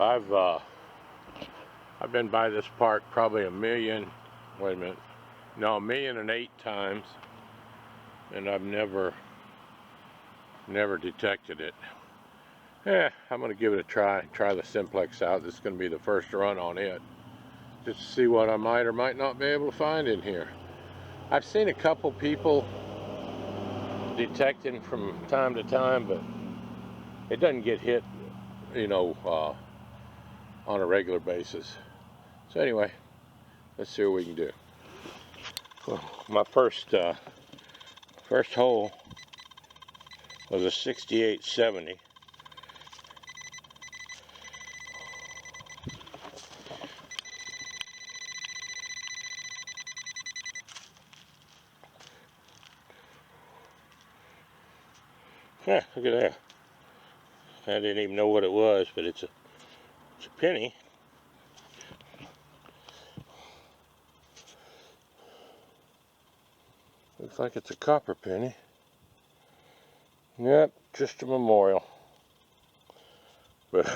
I've been by this park probably a million and 8 times, and I've never detected it. I'm gonna give it a try the Simplex out. This is gonna be the first run on it, just to see what I might or might not be able to find in here. I've seen a couple people detecting from time to time, but it doesn't get hit, on a regular basis. So anyway, let's see what we can do. Well, my first hole was a 6870. Yeah, look at that. I didn't even know what it was, but it's a penny. Looks like it's a copper penny. Yep, just a memorial. But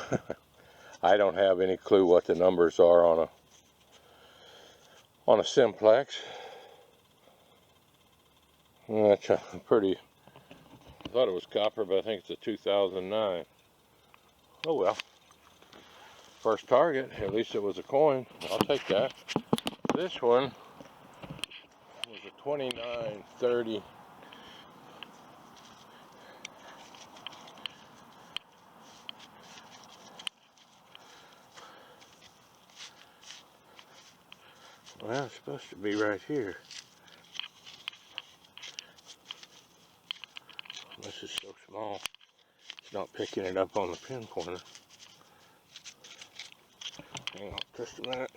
I don't have any clue what the numbers are on a Simplex. That's a pretty. I thought it was copper, but I think it's a 2009. Oh well. First target, at least it was a coin. I'll take that. This one was a 2930. Well, it's supposed to be right here. This is so small. It's not picking it up on the pinpointer. Hang on just a minute.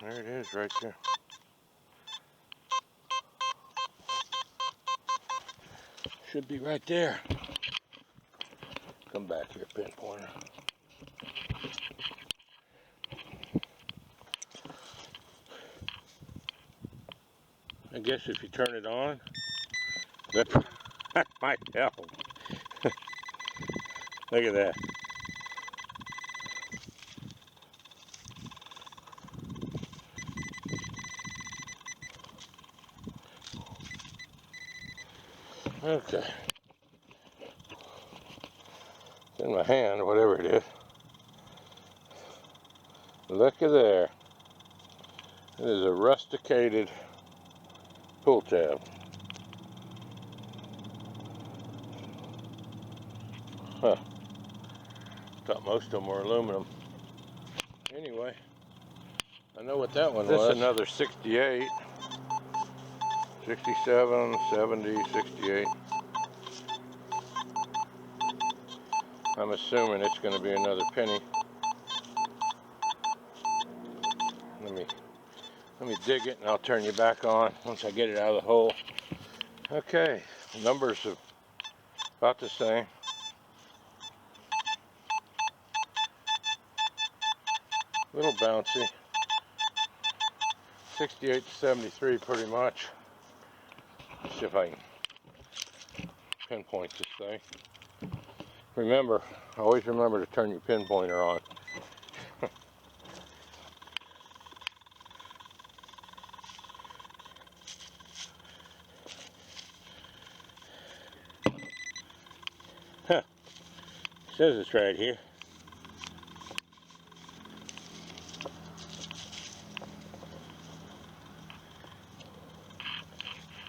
There it is right there. Should be right there. Come back here, pinpointer. I guess if you turn it on, that might help. Look at that. Okay. It's in my hand, whatever it is. Look at there. It is a rusticated pull tab. Huh. Thought most of them were aluminum. Anyway, I know what that one was. This is another 68, 67, 70, 68. I'm assuming it's going to be another penny. Let me dig it, and I'll turn you back on once I get it out of the hole. Okay, the numbers are about the same. A little bouncy. 68 to 73 pretty much. Let's see if I can pinpoint this thing. Remember, always remember to turn your pinpointer on. Huh. Says it's right here.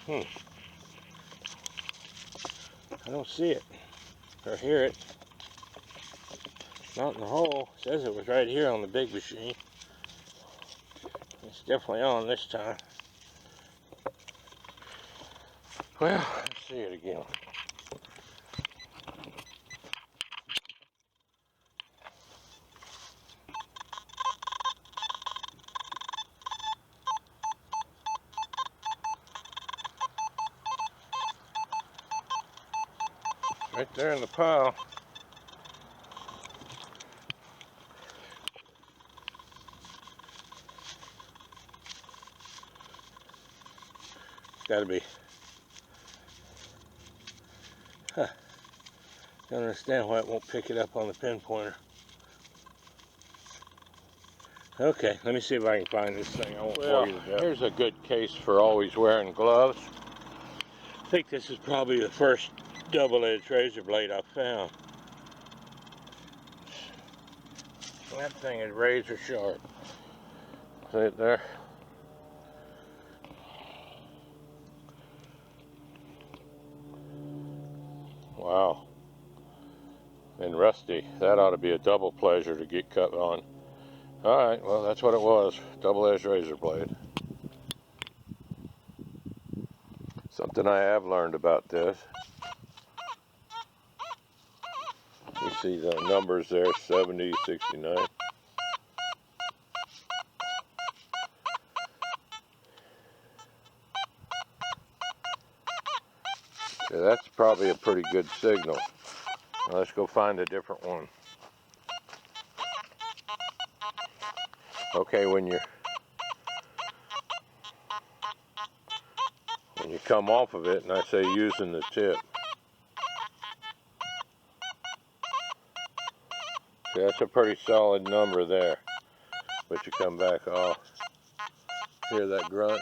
I don't see it or hear it. Not in the hole. It says it was right here on the big machine. It's definitely on this time. Well, let's see it again. Right there in the pile. It's got to be Huh. Don't understand why it won't pick it up on the pinpointer. Okay, let me see if I can find this thing. I won't bore you to death. Here's a good case for always wearing gloves. I think this is probably the first double-edged razor blade I've found. That thing is razor sharp. See it there? Wow. And rusty. That ought to be a double pleasure to get cut on. Alright, well that's what it was. Double-edged razor blade. Something I have learned about this. You see the numbers there, 70, 69. Yeah, that's probably a pretty good signal. Now let's go find a different one. Okay, when you come off of it, and I say using the tip, see, that's a pretty solid number there. But you come back off, hear that grunt?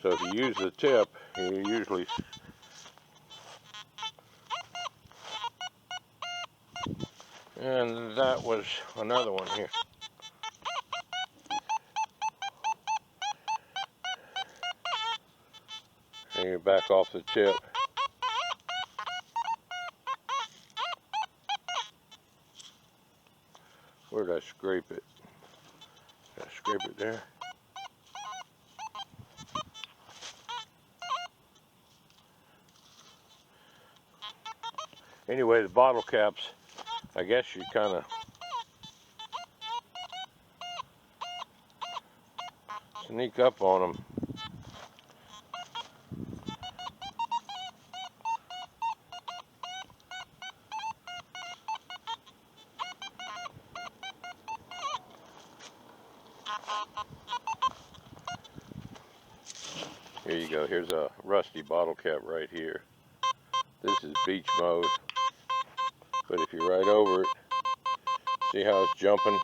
So if you use the tip, you usually, and that was another one here. And you back off the tip. Where did I scrape it? Did I scrape it there? Anyway, the bottle caps, I guess you kind of sneak up on them. Here you go, here's a rusty bottle cap right here. This is beach mode, but if you're right over it, see how it's jumping?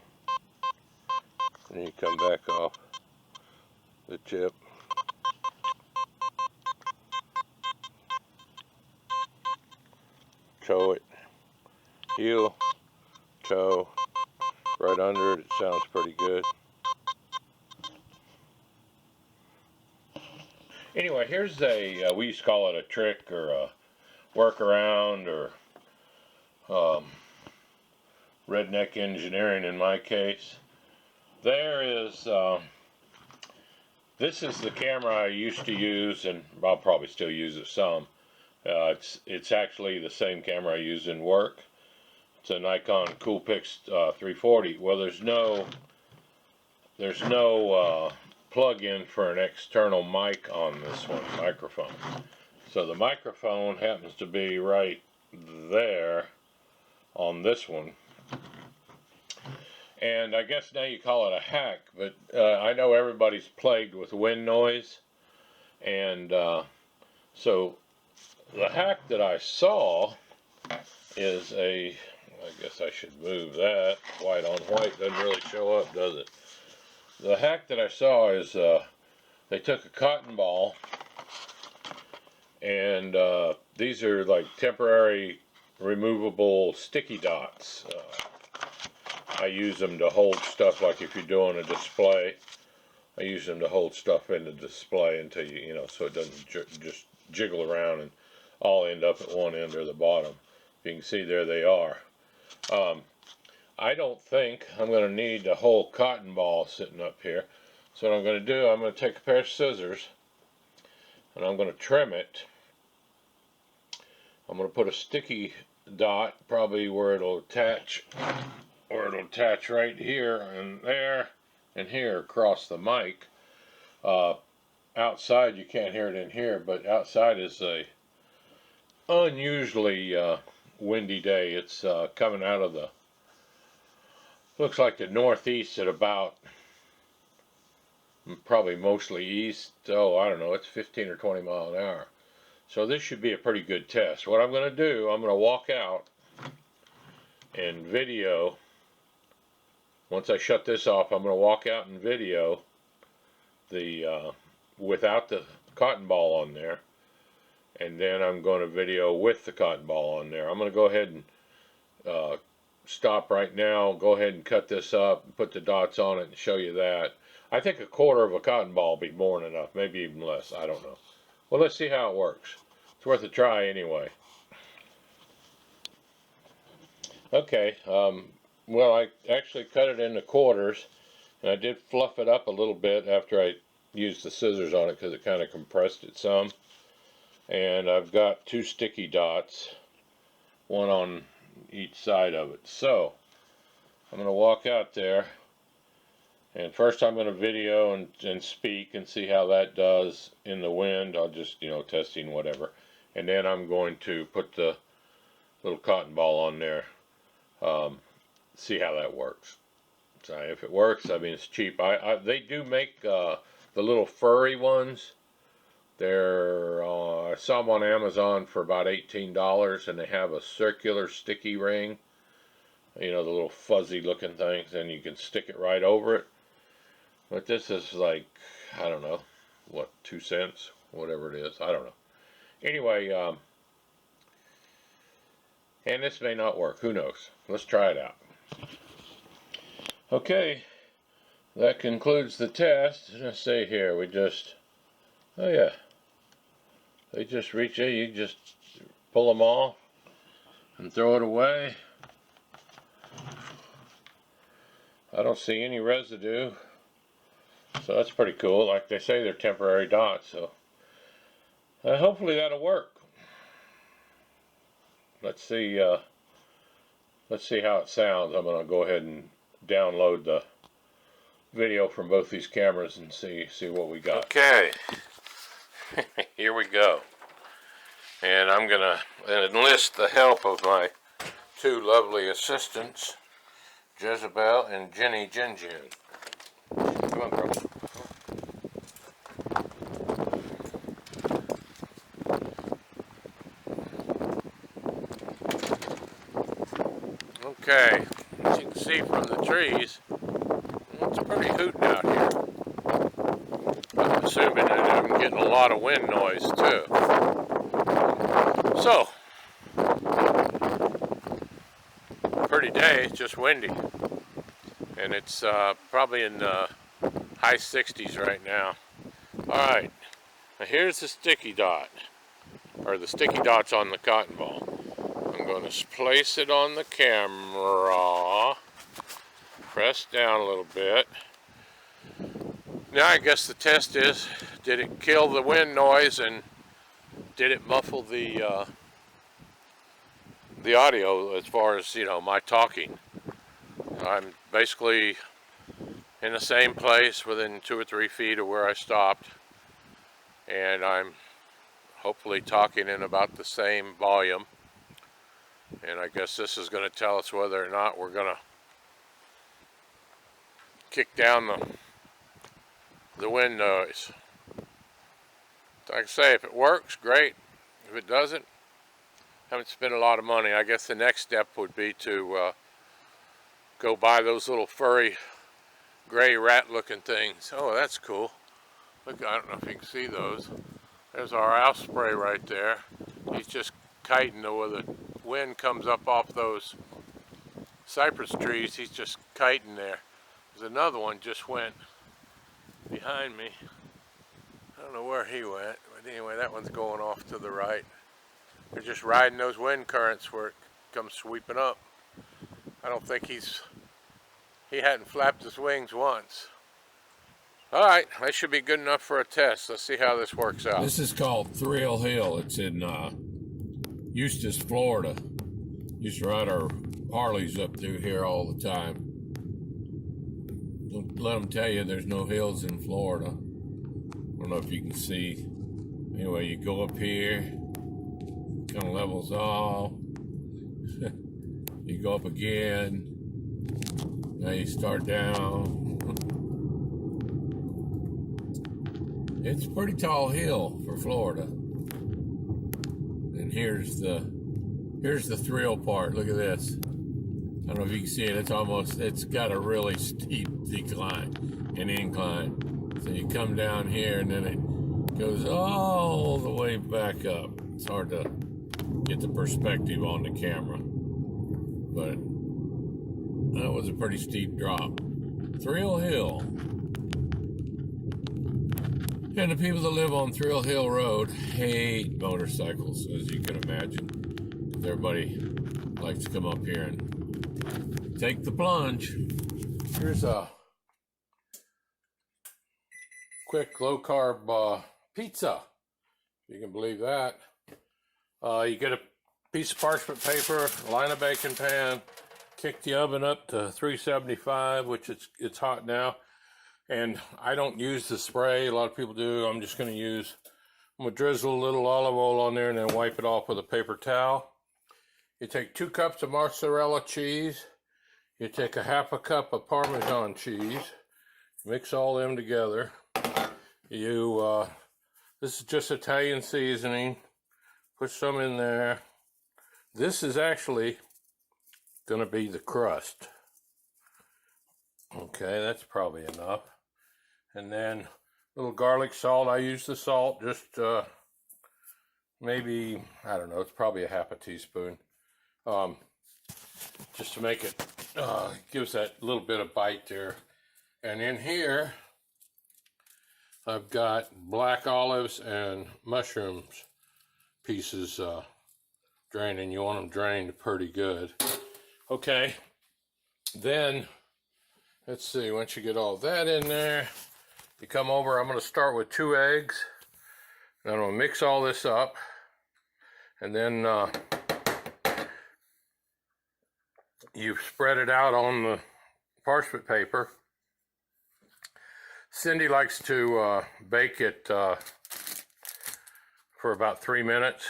And you come back off the tip. Toe it, heel, toe, right under it, it sounds pretty good. Anyway, here's a, we used to call it a trick or a workaround or redneck engineering in my case. There is, this is the camera I used to use, and I'll probably still use it some. It's actually the same camera I use in work. It's a Nikon Coolpix 340. Well, there's no plug-in for an external mic on this one, microphone. So the microphone happens to be right there on this one. And I guess now you call it a hack, but I know everybody's plagued with wind noise. And so the hack that I saw is I guess I should move that. White on white doesn't really show up, does it? The hack that I saw is they took a cotton ball, and these are like temporary removable sticky dots. I use them to hold stuff, like if you're doing a display, I use them to hold stuff in the display until you know, so it doesn't just jiggle around and all end up at one end or the bottom. You can see there they are. I don't think I'm going to need the whole cotton ball sitting up here. So what I'm going to do, I'm going to take a pair of scissors and I'm going to trim it. I'm going to put a sticky dot probably where it'll attach right here and there and here across the mic. Outside you can't hear it in here, but outside is a unusually windy day. It's coming out of the, looks like the northeast at about, probably mostly east. Oh, I don't know, it's 15 or 20 miles an hour. So this should be a pretty good test. What I'm going to do, I'm going to walk out and video. Once I shut this off, I'm going to walk out and video the without the cotton ball on there, and then I'm going to video with the cotton ball on there. I'm going to go ahead and stop right now, go ahead and cut this up, and put the dots on it and show you that. I think a quarter of a cotton ball will be more than enough, maybe even less, I don't know. Well, let's see how it works. It's worth a try anyway. Okay, well, I actually cut it into quarters, and I did fluff it up a little bit after I used the scissors on it because it kind of compressed it some. And I've got 2 sticky dots, one on each side of it. So I'm going to walk out there, and first I'm going to video and speak and see how that does in the wind. I'll just, testing whatever. And then I'm going to put the little cotton ball on there, see how that works. So if it works, I mean, it's cheap. They do make the little furry ones. I saw them on Amazon for about $18, and they have a circular sticky ring, the little fuzzy looking things, and you can stick it right over it. But this is like, I don't know, what, 2 cents, whatever it is, I don't know. Anyway, and this may not work, who knows? Let's try it out. Okay, that concludes the test. Let's see here, oh yeah, they just reach in, you just pull them off and throw it away. I don't see any residue, so that's pretty cool. Like they say, they're temporary dots, so hopefully that'll work. Let's see how it sounds. I'm going to go ahead and download the video from both these cameras and see what we got. Okay, here we go. And I'm going to enlist the help of my 2 lovely assistants, Jezebel and Jenny Jin Jin. Come on, girl. Okay, as you can see from the trees, it's pretty hooting out here. I'm assuming that I'm getting a lot of wind noise too. So, pretty day, it's just windy. And it's probably in the high 60s right now. Alright, now here's the sticky dot, or the sticky dots on the cotton ball. I'm going to place it on the camera, press down a little bit. Now I guess the test is, did it kill the wind noise and did it muffle the audio as far as, my talking? I'm basically in the same place within 2 or 3 feet of where I stopped, and I'm hopefully talking in about the same volume. And I guess this is going to tell us whether or not we're going to kick down the wind noise. Like I say, if it works, great. If it doesn't, haven't spent a lot of money. I guess the next step would be to go buy those little furry gray rat looking things. Oh, that's cool. Look, I don't know if you can see those. There's our osprey right there. He's just kiting where the wind comes up off those cypress trees. He's just kiting there. There's another one just went behind me. I don't know where he went, but anyway, that one's going off to the right. They're just riding those wind currents where it comes sweeping up. I don't think he hadn't flapped his wings once. Alright, that should be good enough for a test. Let's see how this works out. This is called Thrill Hill. It's in Eustis, Florida. Used to ride our Harleys up through here all the time. Don't let them tell you there's no hills in Florida. I don't know if you can see. Anyway, you go up here, kind of levels off. You go up again. Now you start down. It's a pretty tall hill for Florida. here's the thrill part. Look at this. I don't know if you can see it. It's got a really steep decline and incline. So you come down here and then it goes all the way back up. It's hard to get the perspective on the camera, but that was a pretty steep drop. Thrill Hill. And the people that live on Thrill Hill Road hate motorcycles, as you can imagine. Everybody likes to come up here and take the plunge. Here's a quick low-carb pizza, if you can believe that. You get a piece of parchment paper, line a baking pan, kick the oven up to 375, which it's hot now. And I don't use the spray. A lot of people do. I'm going to drizzle a little olive oil on there and then wipe it off with a paper towel. You take 2 cups of mozzarella cheese. You take a half a cup of Parmesan cheese. Mix all them together. This is just Italian seasoning. Put some in there. This is actually going to be the crust. Okay, that's probably enough. And then a little garlic salt. I use the salt just maybe, I don't know, it's probably a half a teaspoon. Just to make it, gives that little bit of bite there. And in here, I've got black olives and mushrooms pieces drained, and you want them drained pretty good. Okay, then let's see, once you get all that in there, you come over. I'm going to start with 2 eggs. And I'm going to mix all this up. And then you spread it out on the parchment paper. Cindy likes to bake it for about 3 minutes.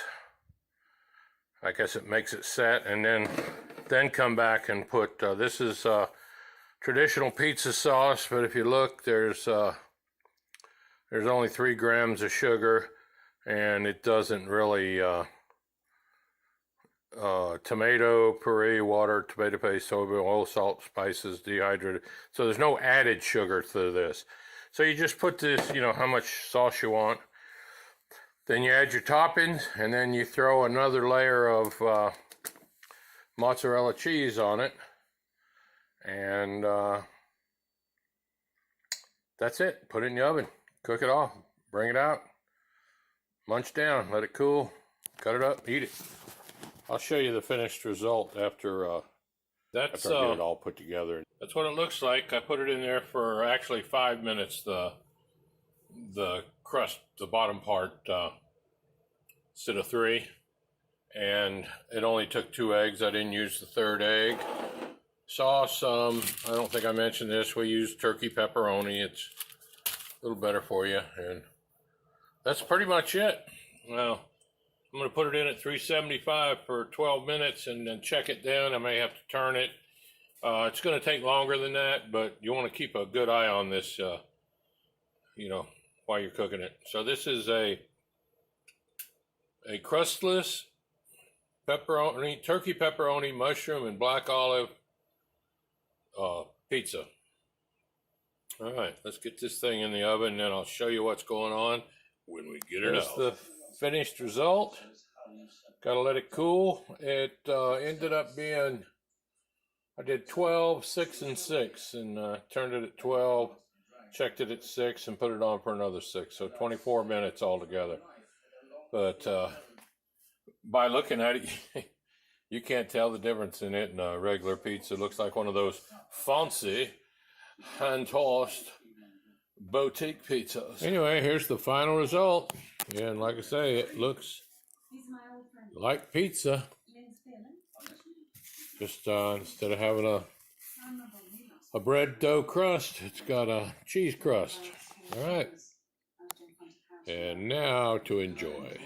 I guess it makes it set. And then come back and put, this is traditional pizza sauce, but if you look, there's only 3 grams of sugar, and it doesn't really, tomato puree, water, tomato paste, soybean oil, salt, spices, dehydrated. So there's no added sugar to this. So you just put this, how much sauce you want. Then you add your toppings, and then you throw another layer of mozzarella cheese on it. And that's it. Put it in the oven. Cook it off. Bring it out. Munch down. Let it cool. Cut it up. Eat it. I'll show you the finished result after I get it all put together. That's what it looks like. I put it in there for actually 5 minutes. The crust, the bottom part, instead of 3. And it only took 2 eggs. I didn't use the 3rd egg. Sauce, I don't think I mentioned this. We use turkey pepperoni. It's a little better for you. And that's pretty much it. Now, I'm going to put it in at 375 for 12 minutes and then check it down. I may have to turn it. It's going to take longer than that, but you want to keep a good eye on this, while you're cooking it. So this is a crustless pepperoni, turkey pepperoni, mushroom, and black olive pizza. All right, let's get this thing in the oven, and then I'll show you what's going on when we get it out. The finished result. Got to let it cool. It ended up being, I did 12, 6, and 6, and turned it at 12, checked it at 6, and put it on for another 6. So 24 minutes altogether. But by looking at it, you can't tell the difference in it and a regular pizza. It looks like one of those fancy, hand-tossed boutique pizzas. Anyway, here's the final result. And like I say, it looks like pizza. Just instead of having a bread dough crust, it's got a cheese crust. All right. And now to enjoy.